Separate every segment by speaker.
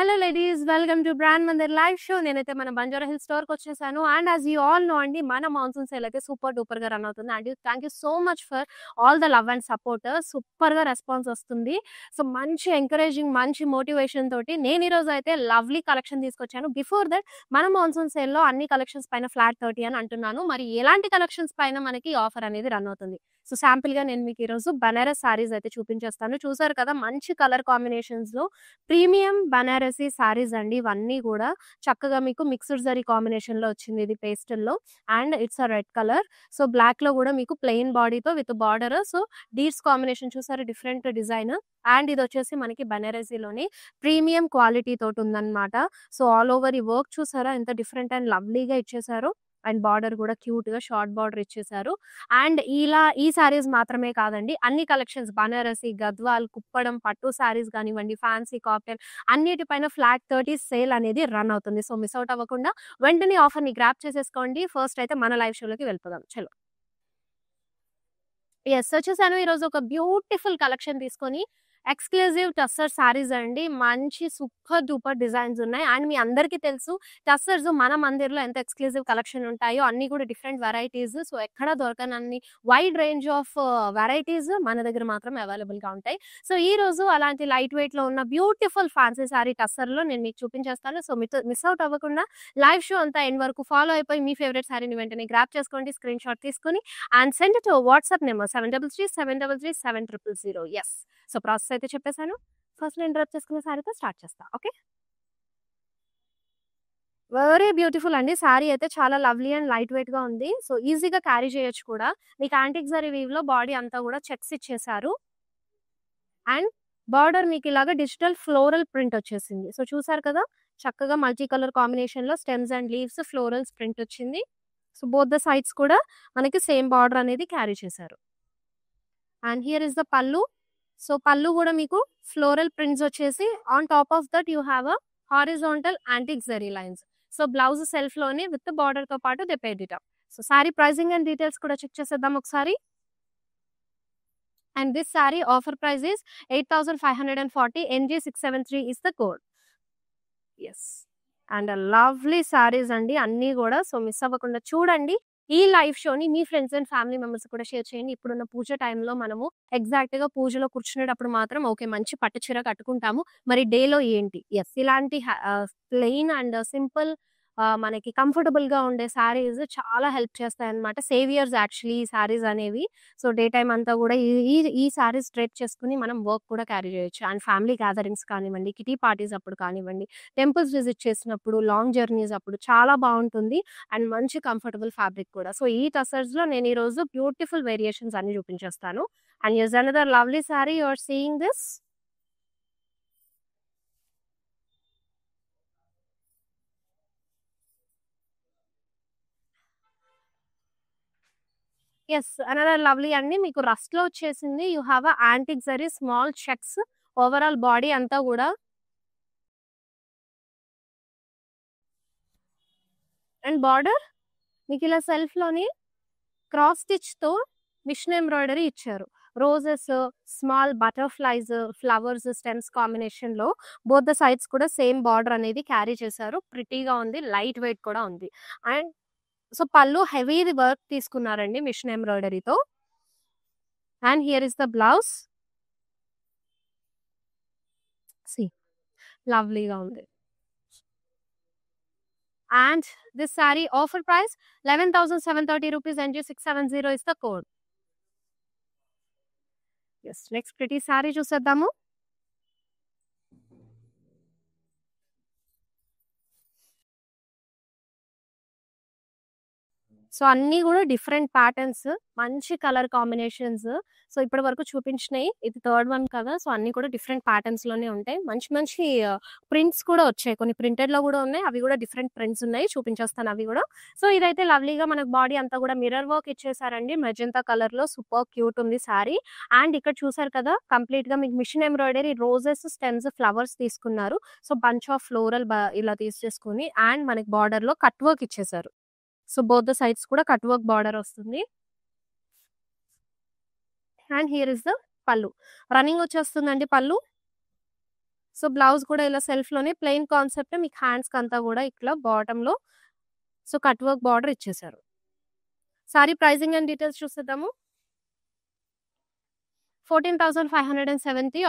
Speaker 1: Hello ladies, welcome to brand Mandir live show. నేనైతే మన Banjara hill స్టోర్కి వచ్చేసాను. And as you all know అండి, మన మాన్సూన్ సేల్ అయితే సూపర్ డూపర్ గా రన్ అవుతుంది. And thank you so much for all the love and support. Super గా రెస్పాన్స్ వస్తుంది. సో మంచి ఎంకరేజింగ్, మంచి మోటివేషన్ తోటి నేను ఈ రోజు అయితే లవ్లీ కలెక్షన్ తీసుకొచ్చాను. బిఫోర్ దట్ మన మాన్సూన్ సేల్ లో అన్ని కలెక్షన్స్ పైన ఫ్లాట్ 30 అని అంటున్నాను. మరి ఎలాంటి కలెక్షన్స్ పైన మనకి ఆఫర్ అనేది రన్ అవుతుంది? సో శాంపిల్ గా నేను మీకు ఈరోజు బనారస్ సారీస్ అయితే చూపించేస్తాను. చూసారు కదా, మంచి కలర్ కాంబినేషన్స్ లో ప్రీమియం బనారసి సారీస్ అండి. ఇవన్నీ కూడా చక్కగా మీకు మిక్స్డ్ జరీ కాంబినేషన్ లో వచ్చింది. ఇది పేస్టల్ లో and it's a red colour. So black లో కూడా మీకు ప్లెయిన్ బాడీతో with border. So dears combination చూసారు, డిఫరెంట్ డిజైన్. అండ్ ఇది వచ్చేసి మనకి బనారసీలోని ప్రీమియం క్వాలిటీ తోటి ఉందన్నమాట. సో ఆల్ ఓవర్ ఈ వర్క్ చూసారా ఎంత డిఫరెంట్ అండ్ లవ్లీగా ఇచ్చేసారు. అండ్ బార్డర్ కూడా క్యూట్ గా షార్ట్ బార్డర్ ఇచ్చేసారు. అండ్ ఇలా ఈ సారీస్ మాత్రమే కాదండి, అన్ని కలెక్షన్స్ బనారసి, గద్వాల్, కుప్పడం, పట్టు సారీస్ కానివ్వండి, ఫ్యాన్సీ, కాటన్ అన్నిటిపైన ఫ్లాట్ 30 సేల్ అనేది రన్ అవుతుంది. సో మిస్ అవుట్ అవ్వకుండా వెంటనే ఆఫర్ ని గ్రాప్ చేసేసుకోండి. ఫస్ట్ అయితే మన లైవ్ షోలోకి వెళ్ళిపోదాం. చలో. వచ్చేసాను ఈరోజు ఒక బ్యూటిఫుల్ కలెక్షన్ తీసుకొని. ఎక్స్క్లూజివ్ టస్సర్ సారీస్ అండి. మంచి సూపర్ డూపర్ డిజైన్స్ ఉన్నాయి. అండ్ మీ అందరికీ తెలుసు టస్సర్స్ మన మందిర్లో ఎంత ఎక్స్క్లూజివ్ కలెక్షన్ ఉంటాయో, అన్ని కూడా డిఫరెంట్ వెరైటీస్. సో ఎక్కడ దొరకనన్ని వైడ్ రేంజ్ ఆఫ్ వెరైటీస్ మన దగ్గర మాత్రం అవైలబుల్ గా ఉంటాయి. సో ఈ రోజు అలాంటి లైట్ వెయిట్ లో ఉన్న బ్యూటిఫుల్ ఫ్యాన్సీ సారీ టస్సర్ లో నేను మీకు చూపించేస్తాను. సో మిస్ అవుట్ అవ్వకుండా లైవ్ షో అంతా ఎండ్ వరకు ఫాలో అయిపోయి మీ ఫేవరెట్ సారీని వెంటనే గ్రాప్ చేసుకోండి, స్క్రీన్ షాట్ తీసుకుని and send to WhatsApp number 7337337000. Yes. So process అయితే చెప్పేశాను. ఫస్ట్ నేను డ్రాప్ చేసుకునే సారీతో స్టార్ట్ చేస్తా. ఓకే. వెరీ బ్యూటిఫుల్ అండి. సారీ అయితే చాలా లవ్లీ అండ్ లైట్ వెయిట్ గా ఉంది. సో ఈజీగా క్యారీ చేయొచ్చు కూడా. మీకు యాంటిక్ జరీ వీవ్ లో బాడీ అంతా కూడా చెక్స్ ఇచ్చేసారు. అండ్ బార్డర్ మీకు ఇలాగా డిజిటల్ ఫ్లోరల్ ప్రింట్ వచ్చేసింది. సో చూసారు కదా, చక్కగా మల్టీ కలర్ కాంబినేషన్ లో stems and leaves florals print వచ్చింది. సో బోత్ ద సైడ్స్ కూడా మనకి సేమ్ బార్డర్ అనేది క్యారీ చేశారు. అండ్ హియర్ ఇస్ ద పల్లు. సో పల్లు కూడా మీకు ఫ్లోరల్ ప్రింట్స్ వచ్చేసి on top of that you have a horizontal antique zari lines. So blouse self లోనే విత్ బార్డర్ తో పాటు they paired it up. So sari pricing and details కూడా చెక్ చేసేద్దాం ఒకసారి. And this sari offer price is 8540. NG673 is the code. Yes. And lovely saris అండి అన్నీ కూడా. So miss అవ్వకుండా చూడండి. ఈ లైవ్ షోని మీ ఫ్రెండ్స్ అండ్ ఫ్యామిలీ మెంబర్స్ కూడా షేర్ చేయండి. ఇప్పుడున్న పూజ టైంలో మనము ఎగ్జాక్ట్ గా పూజలో కూర్చునేటప్పుడు మాత్రం ఓకే మంచి పట్టు చీర కట్టుకుంటాము. మరి డేలో ఏంటి? ఎస్, ఇలాంటి ప్లెయిన్ అండ్ సింపుల్ మనకి కంఫర్టబుల్ గా ఉండే సారీస్ చాలా హెల్ప్ చేస్తాయి అనమాట. సేవియర్స్ యాక్చువల్లీ ఈ సారీస్ అనేవి. సో డే టైం అంతా కూడా ఈ సారీస్ స్ట్రెచ్ చేసుకుని మనం వర్క్ కూడా క్యారీ చేయొచ్చు. అండ్ ఫ్యామిలీ గ్యాదరింగ్స్ కానివ్వండి, కిటీ పార్టీస్ అప్పుడు కానివ్వండి, టెంపుల్స్ విజిట్ చేసినప్పుడు, లాంగ్ జర్నీస్ అప్పుడు చాలా బాగుంటుంది. అండ్ మంచి కంఫర్టబుల్ ఫ్యాబ్రిక్ కూడా. సో ఈ టసర్స్ లో నేను ఈ రోజు బ్యూటిఫుల్ వేరియేషన్స్ అన్ని చూపించేస్తాను. And use another lovely sari you are seeing this. Yes, another lovely అండి. మీకు రస్ట్ లో వచ్చేసింది. You have a antique zari small checks overall body అంతా కూడా. అండ్ బార్డర్ మీకు ఇలా సెల్ఫ్ లోని క్రాస్ స్టిచ్ తో మిషన్ ఎంబ్రాయిడరీ ఇచ్చారు. Roses, small butterflies, flowers, stems combination లో బోత్ ద సైడ్స్ కూడా సేమ్ బార్డర్ అనేది క్యారీ చేశారు. ప్రిటీగా ఉంది, లైట్ వెయిట్ కూడా ఉంది. And so pallu heavy work తీసుకున్నారండి మిషన్ ఎంబ్రాయిడరీతో. And here is the blouse. See, లవ్లీగా ఉంది. And this saree offer price 11,730 rupees. NG670 is the code. Yes, next pretty saree చూసేద్దాము. సో అన్ని కూడా డిఫరెంట్ ప్యాటర్న్స్, మంచి కలర్ కాంబినేషన్స్. సో ఇప్పటి వరకు చూపించినాయి, ఇది థర్డ్ వన్ కదా. సో అన్ని కూడా డిఫరెంట్ ప్యాటర్న్స్ లోనే ఉంటాయి. మంచి మంచి ప్రింట్స్ కూడా వచ్చాయి. కొన్ని ప్రింటెడ్ లో కూడా ఉన్నాయి, అవి కూడా డిఫరెంట్ ప్రింట్స్ ఉన్నాయి, చూపించేస్తాను అవి కూడా. సో ఇదైతే లవ్లీగా మనకు బాడీ అంతా కూడా మిర్రర్ వర్క్ ఇచ్చేసారండి. మెజెంతా కలర్ లో సూపర్ క్యూట్ ఉంది సారీ. అండ్ ఇక్కడ చూసారు కదా, కంప్లీట్ గా మీకు machine embroidery roses, stems, flowers తీసుకున్నారు. సో బంచ్ ఆఫ్ ఫ్లోరల్ ఇలా తీసేసుకుని అండ్ మనకి బార్డర్ లో కట్ వర్క్ ఇచ్చేసారు. సో బోత్ ద సైడ్స్ కూడా కట్ వర్క్ బార్డర్ వస్తుంది. And here is the pallu. Running వచ్చేస్తుందండి పల్లు. సో బ్లౌజ్ కూడా ఇలా సెల్ఫ్‌లోనే ప్లెయిన్ కాన్సెప్ట్ మీకు హ్యాండ్స్‌కి అంతా కూడా ఇట్లా బాటమ్‌లో సో కట్ వర్క్ బార్డర్ ఇచ్చేసారు. సారీ ప్రైజింగ్ అండ్ డీటెయిల్స్ చూసేద్దాము. 14,570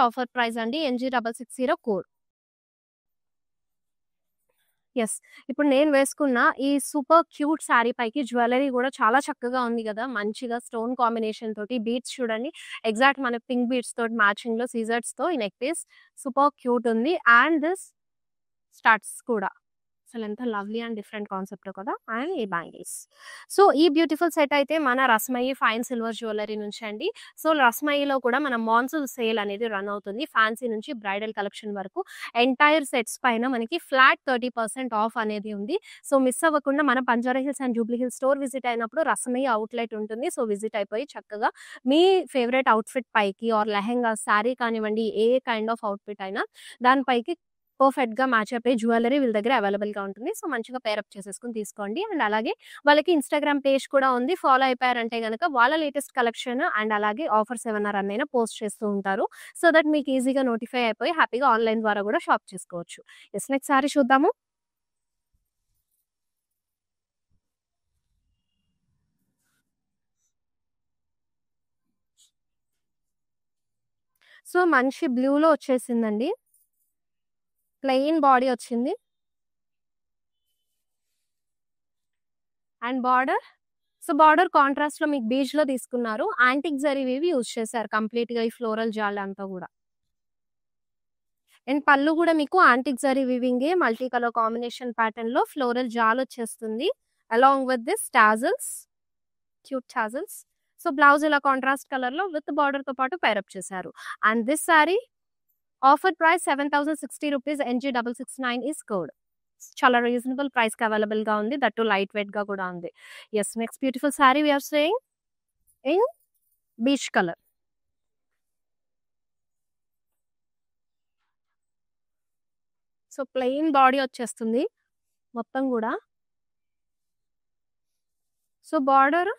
Speaker 1: ఆఫర్ ప్రైస్ అండి. NG660 code. యెస్. ఇప్పుడు నేను వేసుకున్న ఈ సూపర్ క్యూట్ శారీ పైకి జ్యువెల్లరీ గూడా చాలా చక్కగా ఉంది గదా! మంచిగా స్టోన్ కాంబినేషన్ తోటి బీడ్స్ చూడండి. ఎగ్జాక్ట్ మన పింక్ బీడ్స్ తోటి మ్యాచింగ్‌లో సీజర్స్‌తో ఈ నెక్ పీస్ సూపర్ క్యూట్ ఉంది. అండ్ దిస్ స్టడ్స్ కూడా. అసలెంత లవ్లీ అండ్ డిఫరెంట్ కాన్సెప్టో కదా! అండ్ ఈ బ్యాంగిల్స్. సో, ఈ బ్యూటిఫుల్ సెట్ అయితే మన రస్మయి ఫైన్ సిల్వర్ జ్యువెల్లరీ నుంచి అండి. సో, రస్మయిలో కూడా మన మాన్సూన్ సేల్ అనేది రన్ అవుతుంది. ఫ్యాన్సీ నుంచి బ్రైడల్ కలెక్షన్ వరకు ఎంటైర్ సెట్స్ పైన మనకి ఫ్లాట్ 30% ఆఫ్ అనేది ఉంది. సో, మిస్ అవ్వకుండా మన Banjara hills and Jubilee hills store visit అయినప్పుడు రస్మయి అవుట్‌లెట్ ఉంటుంది. సో, విజిట్ అయిపోయి చక్కగా మీ ఫేవరెట్ అవుట్‌ఫిట్ పైకి ఆర్ లెహెంగా, శారీ కానివ్వండి, ఏ కైండ్ ఆఫ్ అవుట్‌ఫిట్ అయినా దాని పైకి పర్ఫెక్ట్‌గా మ్యాచ్ అయిపోయే జ్యువెల్లరీ వీళ్ళ దగ్గర అవైలబుల్‌గా ఉంటుంది. సో, మంచిగా పేరప్ చేసేసుకొని తీసుకోండి. అండ్ అలాగే వాళ్ళకి ఇన్‌స్టాగ్రామ్ పేజ్ కూడా ఉంది. ఫాలో అయిపోయారంటే గనక వాళ్ళ లేటెస్ట్ కలెక్షన్ అండ్ అలాగే ఆఫర్స్ ఏమన్నా రన్ అయినా పోస్ట్ చేస్తూ ఉంటారు. సో దట్ మీకు ఈజీగా నోటిఫై అయిపోయి హ్యాపీగా ఆన్‌లైన్ ద్వారా కూడా షాప్ చేసుకోవచ్చు. యెస్. నెక్స్ట్ సారీ చూద్దాము. సో, మంచి బ్లూలో వచ్చేసిందండి. ప్లెయిన్ బాడీ వచ్చింది. అండ్ బార్డర్ సో, బార్డర్ కాంట్రాస్ట్‌లో మీకు బీచ్‌లో తీసుకున్నారు. యాంటిక్ జరీ వీవి యూజ్ చేశారు కంప్లీట్‌గా ఈ ఫ్లోరల్ జాల్ అంతా గూడా. అండ్ పళ్ళు గూడా మీకు యాంటిక్ జరీ వీవింగే మల్టీ కలర్ కాంబినేషన్ ప్యాటర్న్‌లో ఫ్లోరల్ జాల్ వచ్చేస్తుంది. Along with this tassels, cute tassels. So, blouse ఇలా కాంట్రాస్ట్ కలర్‌లో విత్ బార్డర్‌తో పాటు పేరప్ చేశారు. And this sari offer price 7,060 rupees. NG669 is code. చాలా రీజనబుల్ ప్రైస్‌కి అవైలబుల్‌గా ఉంది. దట్ టూ లైట్ వెయిట్‌గా కూడా ఉంది. Yes. Next beautiful sari we are seeing in peach colour. So, plain body వచ్చేస్తుంది మొత్తం గూడా. So, border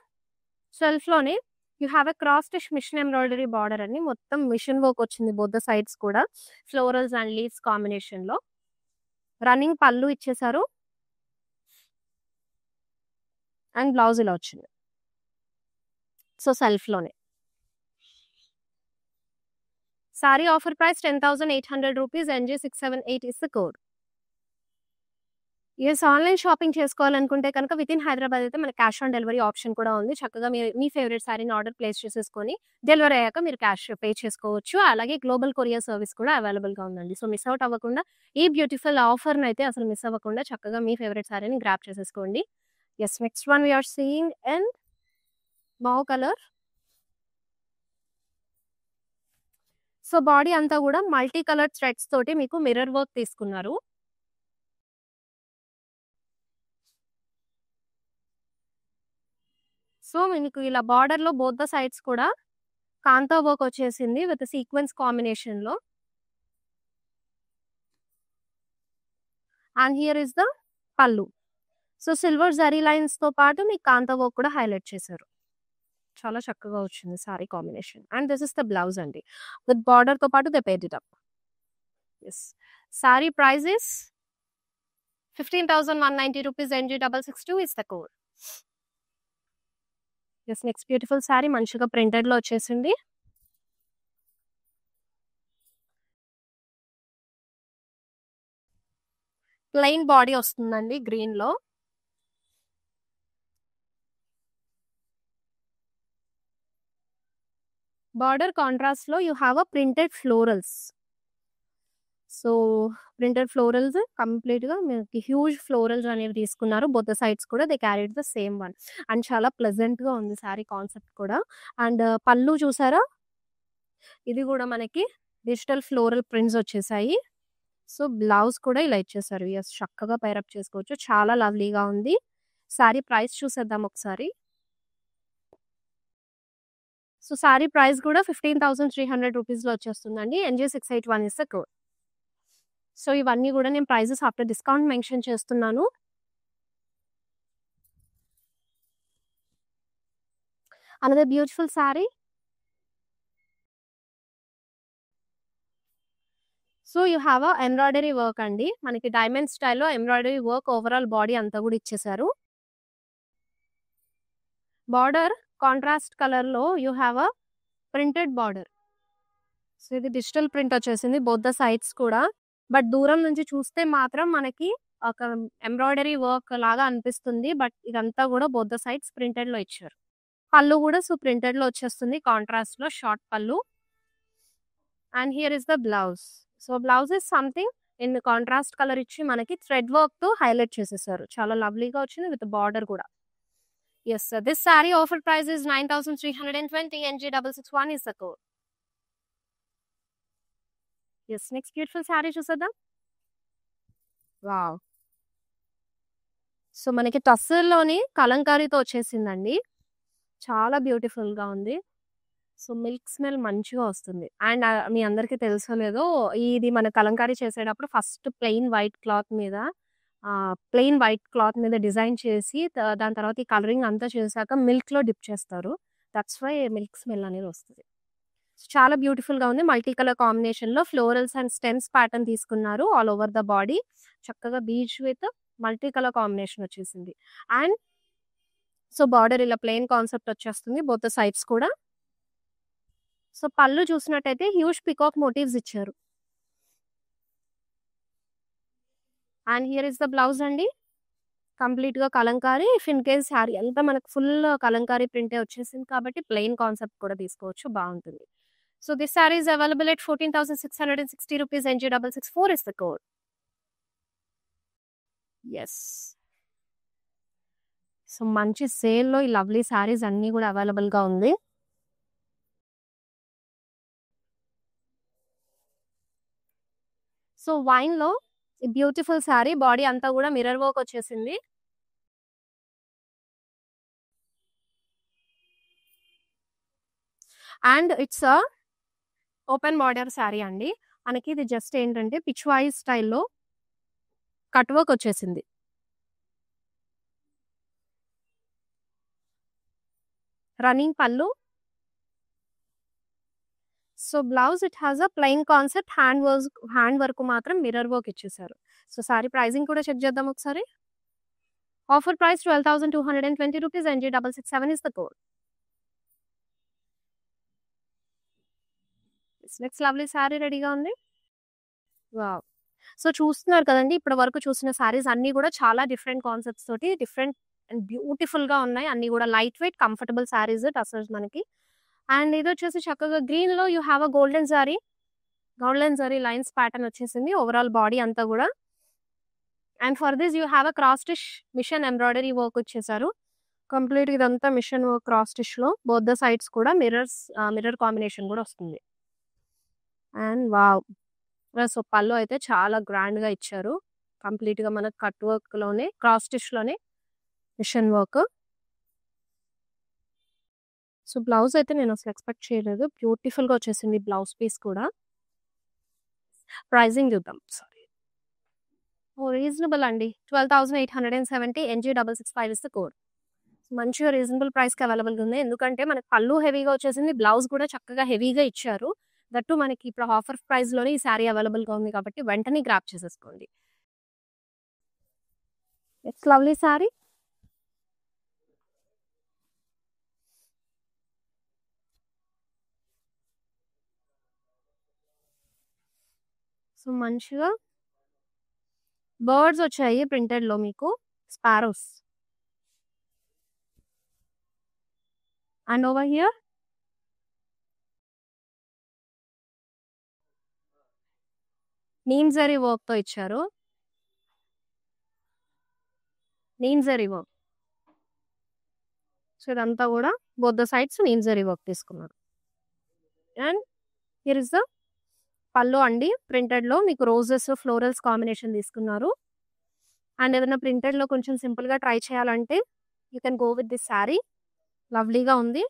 Speaker 1: సెల్ఫ్‌లోనే you have a cross stitch machine embroidery border అండి. మొత్తం మిషన్ వర్క్ వచ్చింది బోత్ ద సైడ్స్ కూడా. ఫ్లోరల్స్ అండ్ లీవ్స్ కాంబినేషన్‌లో. రన్నింగ్ పళ్ళు ఇచ్చేసారు. And blouse ఇలా వచ్చింది. సో, సెల్ఫ్‌లోనే. Sari offer price 10,800 rupees. NG678 is the code. Yes. Online shopping చేసుకోవాలనుకుంటే కనుక వితిన్ హైదరాబాద్ అయితే మనకి క్యాష్ ఆన్ డెలివరీ ఆప్షన్ కూడా ఉంది. చక్కగా మీ ఫేవరెట్ సారీని ఆర్డర్ ప్లేస్ చేసేసుకొని డెలివరీ అయ్యాక మీరు క్యాష్ పే చేసుకోవచ్చు. అలాగే గ్లోబల్ కొరియర్ సర్వీస్ కూడా అవైలబుల్‌గా ఉందండి. సో, మిస్ అవుట్ అవ్వకుండా ఈ బ్యూటిఫుల్ ఆఫర్‌నైతే అసలు మిస్ అవ్వకుండా చక్కగా మీ ఫేవరెట్ సారీని గ్రాబ్ చేసేసుకోండి. Yes. Next one we are seeing in mauve colour. So, body అంతా కూడా మల్టీ కలర్ థ్రెడ్స్ తోటి మీకు మిర్రర్ వర్క్ తీసుకున్నారు. సో, మీకు ఇలా బార్డర్‌లో బోత్ ద సైడ్స్ కూడా కాంతా వర్క్ వచ్చేసింది విత్ సీక్వెన్స్ కాంబినేషన్‌లో. అండ్ హియర్ ఇస్ ద పల్లు. సో, సిల్వర్ జరీ లైన్స్‌తో పాటు మీకు కాంతా వర్క్ కూడా హైలైట్ చేశారు. చాలా చక్కగా వచ్చింది sorry combination. And this is the blouse అండి. విత్ బార్డర్‌తో పాటు they paired it up. Yes. Sorry price is 15,190 rupees. NG662 is the code. Yes. Next beautiful sorry మంచిగా ప్రింటెడ్‌లో వచ్చేసింది. ప్లెయిన్ బాడీ వస్తుందండి గ్రీన్‌లో. బార్డర్ కాంట్రాస్ట్‌లో you have a printed florals. So, printed florals కంప్లీట్‌గా మీకు హ్యూజ్ ఫ్లోరల్స్ అనేవి తీసుకున్నారు. బోత్ ద సైడ్స్ కూడా they carried the same one. And చాలా ప్లెజెంట్‌గా ఉంది సారీ కాన్సెప్ట్ కూడా. అండ్ పళ్ళు చూసారా? ఇది గూడా మనకి డిజిటల్ ఫ్లోరల్ ప్రింట్స్ వచ్చేసాయి. సో, బ్లౌజ్ కూడా ఇలా ఇచ్చేసారు. యెస్. చక్కగా పైరప్ చేసుకోవచ్చు. చాలా లవ్లీగా ఉంది. సారీ ప్రైస్ చూసేద్దాం ఒకసారి. సో, సారీ ప్రైస్ కూడా 15,300 రూపీస్‌లో వచ్చేస్తుందండి. NG681 is the code. So, ఇవన్నీ గూడా నేను ప్రైజెస్ ఆఫ్టర్ డిస్కౌంట్ మెన్షన్ చేస్తున్నాను. Another beautiful sorry. So you have embroidery work అండి. మనకి డైమండ్ స్టైల్లో ఎంబ్రాయిడరీ వర్క్ ఓవరాల్ బాడీ అంతా కూడా ఇచ్చేసారు. బార్డర్ కాంట్రాస్ట్ కలర్లో you have printed border. So ఇది డిజిటల్ ప్రింట్ వచ్చేసింది బోత్ ద సైడ్స్ కూడా. బట్ దూరం నుంచి చూస్తే మాత్రం మనకి ఒక ఎంబ్రాయిడరీ వర్క్ లాగా అనిపిస్తుంది. బట్ ఇదంతా కూడా బోత్ ద సైడ్స్ ప్రింటెడ్ లో ఇచ్చారు. పళ్ళు కూడా సో ప్రింటెడ్ లో వచ్చేస్తుంది కాంట్రాస్ట్ లో షార్ట్ పళ్ళు. And here is the blouse. So blouse is something in contrast colour ఇచ్చి మనకి థ్రెడ్ వర్క్ తో హైలైట్ చేసేసారు. చాలా లవ్లీగా వచ్చింది విత్ బార్డర్ కూడా. Yes sir, this sari offer price is 9320 NG661 is the code. Yes, next beautiful sari చూసేద్దాం. వావ్, సో మనకి టస్సర్లోని కలంకారీతో వచ్చేసిందండి. చాలా బ్యూటిఫుల్ గా ఉంది. సో మిల్క్ స్మెల్ మంచిగా వస్తుంది. అండ్ మీ అందరికీ తెలుసో లేదో, ఇది మన కలంకారీ చేసేటప్పుడు ఫస్ట్ ప్లెయిన్ వైట్ క్లాత్ మీద డిజైన్ చేసి దాని తర్వాత ఈ కలరింగ్ అంతా చేశాక మిల్క్ లో డిప్ చేస్తారు. దట్స్ వై మిల్క్ స్మెల్ అనేది వస్తుంది. చాలా బ్యూటిఫుల్ గా ఉంది. మల్టీ కలర్ కాంబినేషన్ లో ఫ్లోరల్స్ అండ్ స్టెమ్స్ ప్యాటర్న్ తీసుకున్నారు ఆల్ ఓవర్ ద బాడీ. చక్కగా beach with multi colour combination వచ్చేసింది. అండ్ సో బార్డర్ ఇలా ప్లెయిన్ కాన్సెప్ట్ వచ్చేస్తుంది బోత్ సైడ్స్ కూడా. సో పళ్ళు చూసినట్టయితే హ్యూజ్ పికాక్ మోటివ్స్ ఇచ్చారు. And here is the blouse అండి. కంప్లీట్ గా Kalamkari. If in case sari అంతా మనకు ఫుల్ కలంకారీ ప్రింటే వచ్చేసింది కాబట్టి ప్లెయిన్ కాన్సెప్ట్ కూడా తీసుకోవచ్చు, బాగుంటుంది. So this sari is available at 14,660 rupees. NG664 is the code. Yes, so మంచి సేల్లో ఈ లవ్లీ శారీస్ అన్నీ కూడా అవైలబుల్ గా ఉంది. సో వైన్ లో బ్యూటిఫుల్ శారీ, బాడీ అంతా కూడా మిర్రర్ వర్క్ వచ్చేసింది. And it's open border sari అండి. మనకి ఇది జస్ట్ ఏంటంటే పిచ్ వాయిస్ స్టైల్లో కట్ వర్క్ వచ్చేసింది. Running pallu. So blouse it has a plain concept. Hand work మాత్రం మిర్రర్ వర్క్ ఇచ్చేసారు. సో సారీ ప్రైసింగ్ కూడా చెక్ చేద్దాం ఒకసారి. Offer price 12,220 rupees. NG667 is the code. Next lovely sari రెడీగా ఉంది. వావ్, సో చూస్తున్నారు కదండి, ఇప్పటి వరకు చూసిన శారీస్ అన్ని కూడా చాలా డిఫరెంట్ కాన్సెప్ట్స్ తోటి డిఫరెంట్ అండ్ బ్యూటిఫుల్ గా ఉన్నాయి. అన్ని కూడా light weight comfortable saris tussars మనకి. అండ్ ఇది వచ్చేసి చక్కగా గ్రీన్ లో you have a golden zari lines pattern వచ్చేసింది ఓవరాల్ బాడీ అంతా కూడా. And for this you have a cross stitch machine embroidery work వచ్చేసారు. కంప్లీట్ ఇదంతా మిషన్ వర్క్ క్రాస్ స్టిచ్ లో బోత్ ద సైడ్స్ కూడా మిర్రర్ కాంబినేషన్ కూడా వస్తుంది. అండ్ వావ్, సో పళ్ళు అయితే చాలా గ్రాండ్ గా ఇచ్చారు. కంప్లీట్ గా మనకు కట్ వర్క్ లోనే క్రాస్ స్టిచ్ లోనే మిషన్ వర్క్. సో బ్లౌజ్ అయితే నేను అసలు ఎక్స్పెక్ట్ చేయలేదు, బ్యూటిఫుల్ గా వచ్చేసింది బ్లౌజ్ పీస్ కూడా. ప్రైజింగ్ చూద్దాం సారీ. రీజనబుల్ అండి, 12,870. NG665 is the code. మంచిగా రీజనబుల్ ప్రైస్ కి అవైలబుల్ ఉంది. ఎందుకంటే మనకి పళ్ళు హెవీగా వచ్చేసింది, బ్లౌజ్ కూడా చక్కగా హెవీగా ఇచ్చారు. దట్టు మనకి ఇప్పుడు ఆఫర్ ప్రైస్ లోనే ఈ శారీ అవైలబుల్ గా ఉంది కాబట్టి వెంటనే గ్రాప్ చేసేసుకోండి. It's lovely sari. సో మంచిగా బర్డ్స్ వచ్చాయి ప్రింటెడ్ లో మీకు, sparrows. And over here neem zari work తో ఇచ్చారు. నీమ్ జరీ వర్క్. సో ఇదంతా కూడా both the sides neem zari work తీసుకున్నారు. And here is the pallu అండి. ప్రింటెడ్ లో మీకు రోజెస్ ఫ్లోరల్స్ కాంబినేషన్ తీసుకున్నారు. అండ్ ఏదైనా ప్రింటెడ్ లో కొంచెం సింపుల్ గా ట్రై చేయాలంటే you can go with this sari. లవ్లీగా ఉంది.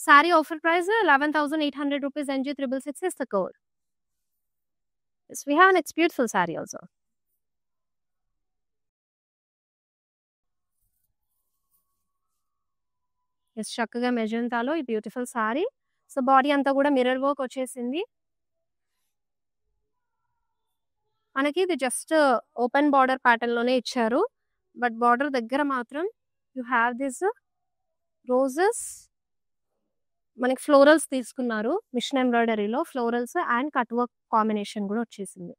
Speaker 1: Sari offer price 11,800 rupees. NG666 is the code. Yes, we have an next beautiful saree also. Yes, చక్కగా మెజంతాలో ఈ బ్యూటిఫుల్ సారీ. సో బాడీ అంతా కూడా మిర్రర్ వర్క్ వచ్చేసింది. మనకి ఇది జస్ట్ ఓపెన్ బార్డర్ ప్యాటర్న్ లోనే ఇచ్చారు. బట్ బార్డర్ దగ్గర మాత్రం యూ హ్యావ్ దిస్ రోజెస్, మనకి ఫ్లోరల్స్ తీసుకున్నారు. మిషన్ ఎంబ్రాయిడరీలో florals and cut work combination కూడా వచ్చేసింది.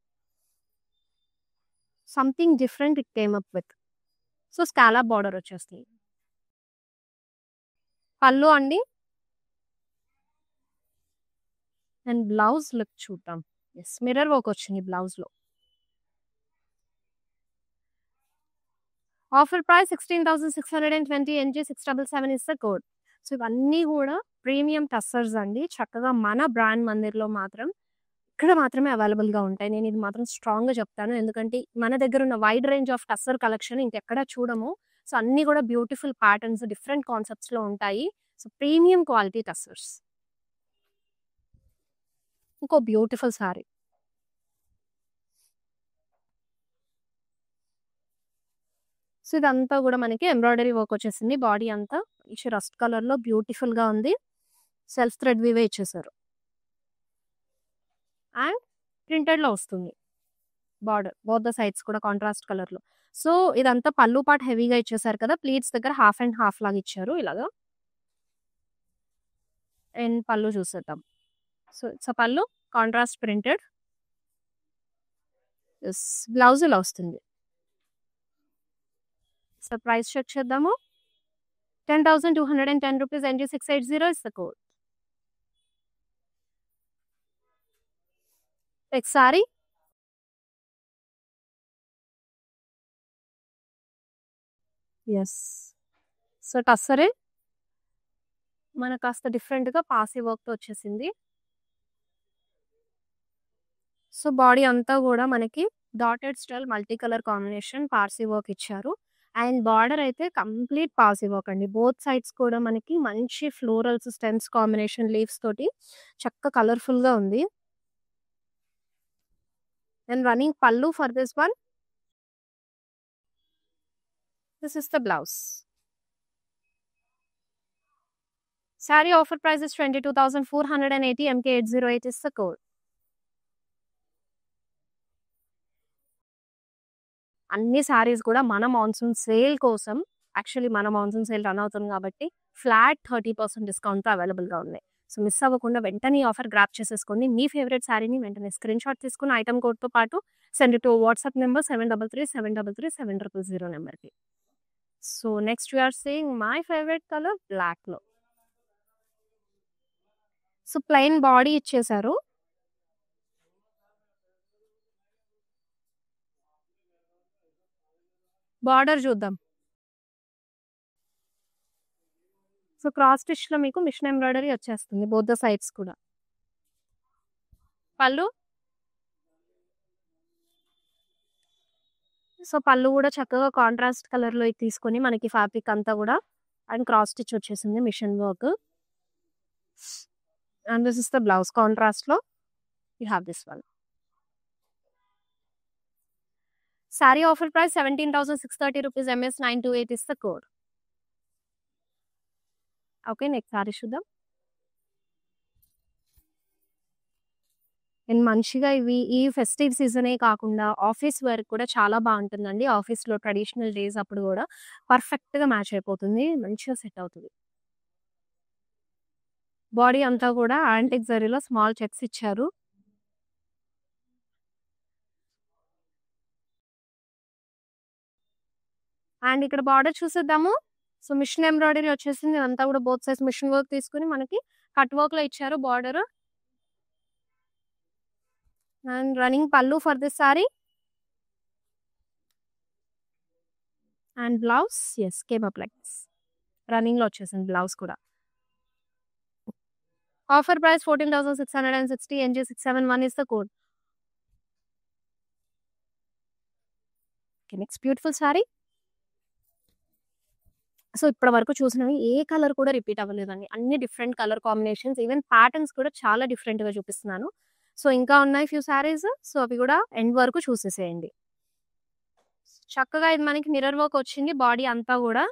Speaker 1: Something different it came up with. So scallop border వచ్చేస్తుంది. పళ్ళు అండి అండ్ బ్లౌజ్ లుక్ చూద్దాం. ఎస్, మిర్రర్ వర్క్ వచ్చింది బ్లౌజ్ లో. Offer price 16,620 NG 677 is the code. So ఇవన్నీ కూడా ప్రీమియం టస్సర్స్ అండి. చక్కగా మన బ్రాండ్ మందిర్లో మాత్రం ఇక్కడ మాత్రమే అవైలబుల్ గా ఉంటాయి. నేను ఇది మాత్రం స్ట్రాంగ్ గా చెప్తాను, ఎందుకంటే మన దగ్గర ఉన్న wide range of tussar collection ఇంకెక్కడ చూడము. సో అన్ని కూడా బ్యూటిఫుల్ ప్యాటర్న్స్, డిఫరెంట్ కాన్సెప్ట్స్ లో ఉంటాయి. So premium quality tussars. ఇంకో బ్యూటిఫుల్ సారీ. సో ఇదంతా కూడా మనకి ఎంబ్రాయిడరీ వర్క్ వచ్చేసింది. బాడీ అంతా మంచి రస్ట్ కలర్ లో బ్యూటిఫుల్ గా ఉంది. సెల్ఫ్ థ్రెడ్ వీవే ఇచ్చేసారు అండ్ ప్రింటెడ్ లో వస్తుంది బార్డర్. బోత్ ద సైడ్స్ కూడా కాంట్రాస్ట్ కలర్ లో. సో ఇదంతా పళ్ళు పాటు హెవీగా ఇచ్చేసారు కదా, ప్లీట్స్ దగ్గర హాఫ్ అండ్ హాఫ్ లాగా ఇచ్చారు ఇలాగా. అండ్ పళ్ళు చూసేద్దాం. సో ఇట్స్ పళ్ళు కాంట్రాస్ట్ ప్రింటెడ్. బ్లౌజ్ ఇలా వస్తుంది. సో ప్రైస్ చెక్ చేద్దాము. 10,210 rupees NG 680 is the code. Next saree. Yes, so టస్సరే మనకు కాస్త డిఫరెంట్ గా పాసీ వర్క్ తో వచ్చేసింది. సో బాడీ అంతా కూడా మనకి dotted style multi colour combination Parsi work ఇచ్చారు. అండ్ బార్డర్ అయితే కంప్లీట్ పార్సీ వర్క్ అండి. బోత్ సైడ్స్ కూడా మనకి మంచి ఫ్లోరల్స్, స్టెమ్స్ కాంబినేషన్, లీవ్స్ తోటి చక్క కలర్ఫుల్ గా ఉంది. And running pallu for this one. This is the blouse. Saree offer price is 22,480 MK 808 is the code. అన్ని సారీస్ కూడా మన మాన్సూన్ సేల్ కోసం, యాక్చువల్లీ మన మాన్సూన్ సేల్ రన్ అవుతుంది కాబట్టి ఫ్లాట్ 30% డిస్కౌంట్ అవైలబుల్ గా ఉన్నాయి. సో మిస్ అవ్వకుండా వెంటనే ఆఫర్ గ్రాప్ చేసేసుకోండి. మీ ఫేవరెట్ సారీని వెంటనే స్క్రీన్ షాట్ తీసుకుని ఐటమ్ కోడ్ తో పాటు సెండ్ టు వాట్సాప్ నెంబర్ 7337337000 నెంబర్కి. So next we're seeing my favourite colour black లో. సో ప్లెయిన్ బాడీ ఇచ్చేసారు. బార్డర్ చూద్దాం. సో క్రాస్ స్టిచ్ లో మీకు మిషన్ ఎంబ్రాయిడరీ వచ్చేస్తుంది బోత్ ద సైడ్స్ కూడా. పళ్ళు. సో పళ్ళు కూడా చక్కగా కాంట్రాస్ట్ కలర్ లో తీసుకొని మనకి ఫ్యాబ్రిక్ అంతా కూడా అండ్ క్రాస్ స్టిచ్ వచ్చేసింది machine work. And this is the blouse contrast లో. You have this one. Saree offer price 17,630 rupees MS 928 is the code. Okay, next saree చూద్దాం. అండ్ మంచిగా ఇవి ఈ ఫెస్టివ్ సీజనే కాకుండా ఆఫీస్ వేర్ కూడా చాలా బాగుంటుందండి. ఆఫీస్లో ట్రెడిషనల్ డేస్ అప్పుడు కూడా పర్ఫెక్ట్గా మ్యాచ్ అయిపోతుంది, మంచిగా సెట్ అవుతుంది. బాడీ అంతా కూడా యాంటిక్ జరీలో స్మాల్ చెక్స్ ఇచ్చారు. అండ్ ఇక్కడ బార్డర్ చూసేద్దాము. సో మిషన్ ఎంబ్రాయిడరీ వచ్చేసింది. అంతా కూడా బోత్ సైడ్స్ మిషన్ వర్క్ తీసుకుని మనకి కట్ వర్క్ లో ఇచ్చారు border. And running pallu for this sari. And blouse is came up like this. Running లో వచ్చేసింది బ్లౌజ్ కూడా. Offer price 14,660 NG 671 is the code. Okay, next beautiful saree. So ఇప్పటి వరకు చూసినవి ఏ కలర్ కూడా రిపీట్ అవ్వలేదండి. అన్ని different colour combinations, even patterns కూడా చాలా డిఫరెంట్ గా చూపిస్తున్నాను. సో ఇంకా ఉన్నాయి ఫ్యూ సారీస్. సో అవి కూడా ఎండ్ వరకు చూసేసేయండి. చక్కగా ఇది మనకి మిర్రర్ వర్క్ వచ్చింది బాడీ అంతా కూడా.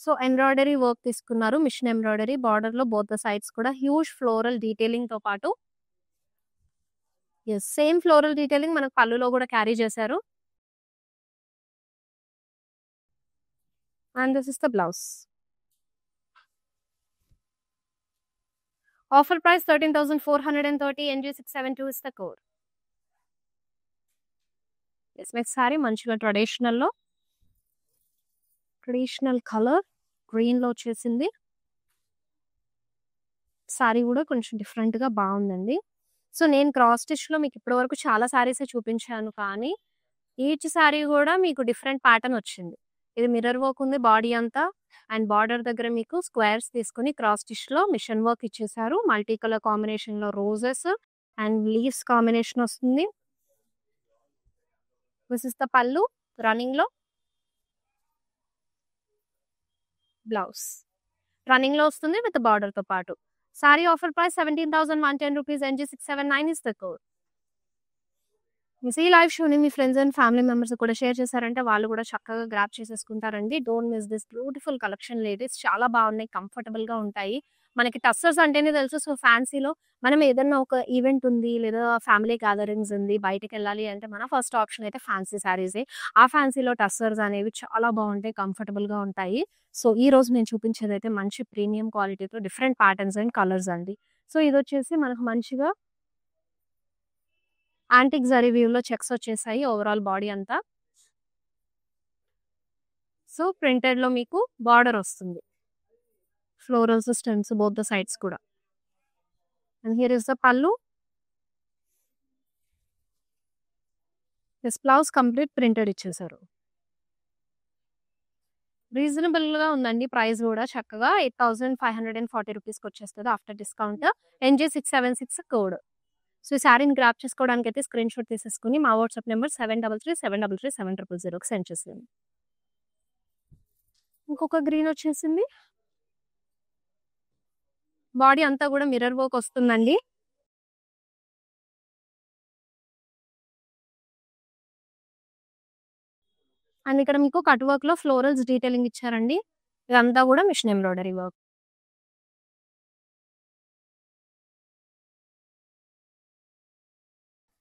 Speaker 1: సో ఎంబ్రాయిడరీ వర్క్ తీసుకున్నారు, మిషన్ ఎంబ్రాయిడరీ. బార్డర్ లో బోత్ ద సైడ్స్ కూడా హ్యూజ్ ఫ్లోరల్ డీటెయిలింగ్ తో పాటు యెస్. సేమ్ ఫ్లోరల్ డీటెయిలింగ్ మనకు పళ్ళులో కూడా క్యారీ చేశారు. And this is the blouse. Offer price 13,430. NG672 is the code. Yes. Next sorry మంచిగా ట్రెడిషనల్ కలర్ గ్రీన్‌లో వచ్చేసింది. సారీ కూడా కొంచెం డిఫరెంట్‌గా బావుందండి. సో, నేను క్రాస్ స్టిచ్‌లో మీకు ఇప్పటివరకు చాలా సారీసే చూపించాను. కానీ, ఈచ్ సారీ కూడా మీకు డిఫరెంట్ ప్యాటర్న్ వచ్చింది. ఇది మిర్రర్ వర్క్ ఉంది బాడీ అంతా. అండ్ బార్డర్ దగ్గర మీకు స్క్వేర్స్ తీసుకొని క్రాస్ స్టిచ్‌లో మిషన్ వర్క్ ఇచ్చేసారు. మల్టీ కలర్ కాంబినేషన్‌లో రోజెస్ అండ్ లీవ్స్ కాంబినేషన్ వస్తుంది. దిస్ ఇస్ ద పల్లు రన్నింగ్‌లో. బ్లౌజ్ రన్నింగ్‌లో వస్తుంది విత్ బార్డర్‌తో పాటు. Sari offer price 17,110 rupees. NG679 is the code. ఈ లైవ్ షోని మీ ఫ్రెండ్స్ అండ్ ఫ్యామిలీ మెంబర్స్ కూడా షేర్ చేశారంటే వాళ్ళు కూడా చక్కగా గ్రాబ్ చేసేసుకుంటారండి. Don't miss this beautiful collection ladies. చాలా బాగున్నాయి. కంఫర్టబుల్‌గా ఉంటాయి. మనకి టస్సర్స్ అంటేనే తెలుసు. సో, ఫ్యాన్సీలో మనం ఏదన్నా ఒక ఈవెంట్ ఉంది లేదా ఫ్యామిలీ గ్యాదరింగ్స్ ఉంది, బయటికెళ్ళాలి అంటే మన ఫస్ట్ ఆప్షన్ అయితే ఫ్యాన్సీ శారీసే. ఆ ఫ్యాన్సీలో టస్సర్స్ అనేవి చాలా బాగుంటాయి. కంఫర్టబుల్‌గా ఉంటాయి. సో, ఈరోజు నేను చూపించేదైతే మంచి ప్రీమియం క్వాలిటీతో డిఫరెంట్ ప్యాటర్న్స్ అండ్ కలర్స్ అండి. సో, ఇదొచ్చేసి మనకు మంచిగా యాంటిక్ జరీ వీవ్‌లో చెక్స్ వచ్చేసాయి ఓవరాల్ బాడీ అంతా. సో, ప్రింటెడ్‌లో మీకు బార్డర్ వస్తుంది. Florals, stems both the sides కూడా. అండ్ హియర్ ఇస్ ద పల్లు. దిస్ బ్లౌజ్ కంప్లీట్ ప్రింటెడ్ ఇచ్చేసారు. రీజనబుల్‌గా ఉందండి ప్రైస్ కూడా చక్కగా 8,540 రూపీస్‌కి వచ్చేస్తది after discount. NG676 code. So, ఈ శారీని గ్రాబ్ చేసుకోవడానికైతే స్క్రీన్‌షాట్ తీసేసుకొని మా వాట్సాప్ నంబర్ 7337337000కి సెండ్ చేసేయండి. ఇంకొక గ్రీన్ వచ్చేసింది. బాడీ అంతా కూడా మిర్రర్ వర్క్ వస్తుందండి. అండ్ ఇక్కడ మీకు కట్ వర్క్‌లో ఫ్లోరల్స్ డీటెయిలింగ్ ఇచ్చారండి. ఇదంతా కూడా machine embroidery work.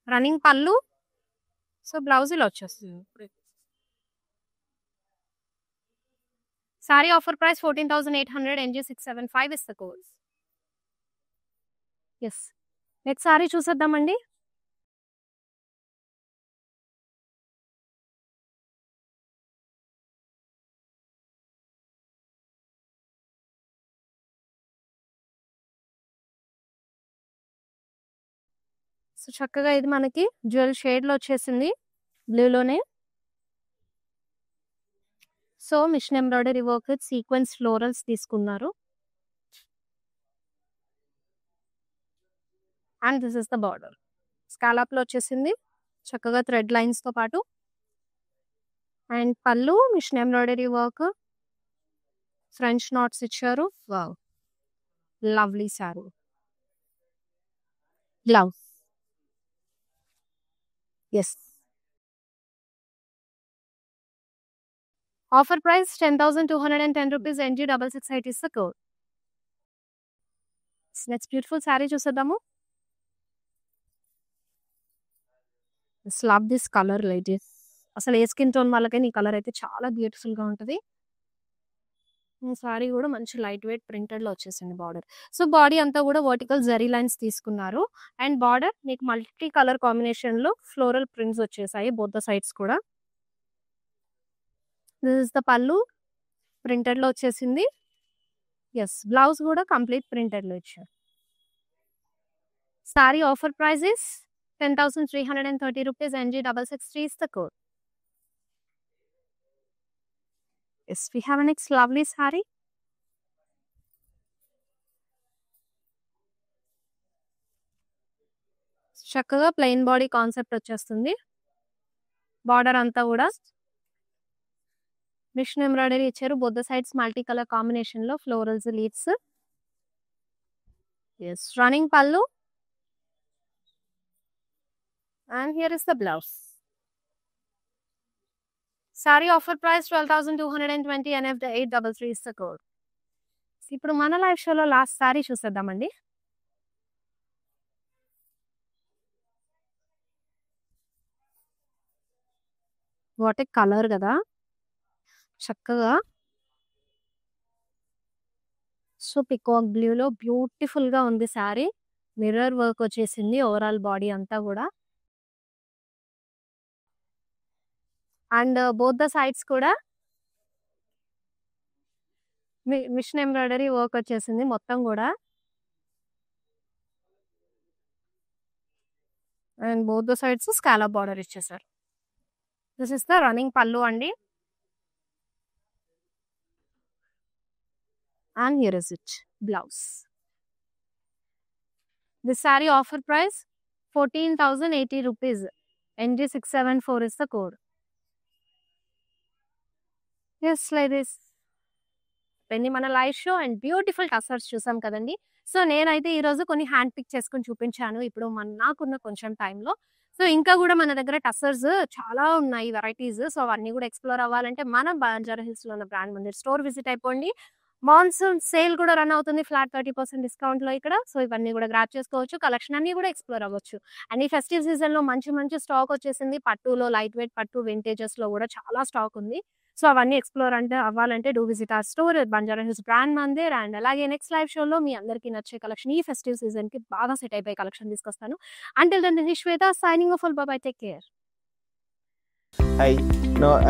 Speaker 1: Running pallu. So, blouse ఇలా వచ్చేస్తుంది. Sari offer price 14,800. NG675 is the code. Yes. Next sari చూసేద్దామండి. సో, చక్కగా ఇది మనకి జ్యువెల్ షేడ్‌లో వచ్చేసింది. బ్లూలోనే. So, machine embroidery work with sequence florals తీసుకున్నారు. And this is the border. స్కాలప్‌లో వచ్చేసింది. చక్కగా థ్రెడ్ లైన్స్‌తో పాటు. And pallu machine embroidery work. French knots ఇచ్చారు. Wow! Lovely sari. Blouse. Yes. Offer price 10,210 rupees. NG668 is the code. Next beautiful sari చూసేద్దాము. Just love this colour ladies. అసలు ఏ స్కిన్ టోన్ వాళ్ళకైనా ఈ కలర్ అయితే చాలా బ్యూటిఫుల్‌గా ఉంటది. సారీ కూడా మంచి లైట్ వెయిట్ ప్రింటెడ్‌లో వచ్చేసింది బార్డర్. సో, బాడీ అంతా కూడా వర్టికల్ జరీ లైన్స్ తీసుకున్నారు. అండ్ బార్డర్ మీకు మల్టీ కలర్ కాంబినేషన్‌లో ఫ్లోరల్ ప్రింట్స్ వచ్చేసాయి బోత్ ద సైడ్స్ కూడా. దిస్ ఇస్ ద పల్లు. ప్రింటెడ్‌లో వచ్చేసింది. యెస్. బ్లౌజ్ కూడా కంప్లీట్ ప్రింటెడ్‌లో ఇచ్చారు. Sorry offer price is 10,330 rupees. NG663 is the code. Yes, we have a next lovely saree. చక్కగా plain body concept వచ్చేస్తుంది. Border అంతా కూడా మిషన్ ఎంబ్రాయిడరీ ఇచ్చారు. Both the sides multi colour కాంబినేషన్‌లో florals, leaves. Yes. Running pallu. And here is the blouse. Sari offer price 12,220. NF833 is the code. ఇప్పుడు మన live షోలో last sari చూసేద్దామండి. వాట్ ఏ కలర్ కదా, చక్కగా సో పికాక్ బ్లూలో బ్యూటిఫుల్గా ఉంది శారీ. మిర్రర్ వర్క్ వచ్చేసింది ఓవరాల్ బాడీ అంతా కూడా. అండ్ బోత్ ద సైడ్స్ కూడా మిషన్ ఎంబ్రాయిడరీ వర్క్ వచ్చేసింది మొత్తం కూడా. And both the sides scallop border ఇచ్చేసారు. దిస్ ఇస్ ద రన్నింగ్ పల్లు అండి. And here is it blouse. This sari offer price 14,080 rupees. NG674 is the code. Yes, like this. పెన్ని మన live show and beautiful tussars చూసాం కదండి. So నేనైతే ఈరోజు కొన్ని hand pick చేసుకుని చూపించాను ఇప్పుడు నాకున్న కొంచెం టైంలో. సో ఇంకా కూడా మన దగ్గర టసర్స్ చాలా ఉన్నాయి వెరైటీస్. సో అవన్నీ కూడా ఎక్స్ప్లోర్ అవ్వాలంటే మన బంజారా హిల్స్లో ఉన్న బ్రాండ్ మందిర్ స్టోర్ విజిట్ అయిపోండి. మాన్సూన్ సేల్ కూడా రన్ అవుతుంది ఫ్లాట్ 30% డిస్కౌంట్లో ఇక్కడ. సో ఇవన్నీ కూడా గ్రాప్ చేసుకోవచ్చు, కలెక్షన్ అన్ని కూడా ఎక్స్ప్లోర్ అవ్వచ్చు. అండ్ ఈ ఫెస్టివ్ సీజన్లో మంచి మంచి స్టాక్ వచ్చేసింది. పట్టులో లైట్ వెయిట్ పట్టు వింటేజెస్లో కూడా చాలా స్టాక్ ఉంది. సో అవన్నీ ఎక్స్ప్లోర్ అంటే అవ్వాలంటే do visit are store Banjara hills brand Mandir. And అలాగే నెక్స్ట్ లైవ్ షోలో మీ అందరికీ నచ్చే కలెక్షన్ ఈ ఫెస్టివ్ సీజన్కి బాగా సెట్ అయిపోయే కలెక్షన్ తీసుకొస్తాను. Until then this is Shweta signing off. Bye bye, take care.
Speaker 2: Hi,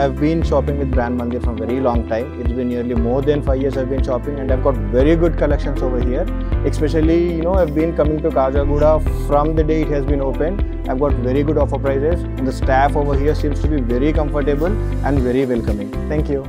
Speaker 2: I've been shopping with Brand Mandir from very long time. It's been nearly more than 5 years I've been shopping, and I've got very good collections over here. Especially, I've been coming to Kajagoda from the day it has been opened. I've got very good offer prices, and the staff over here seems to be very comfortable and very welcoming. Thank you.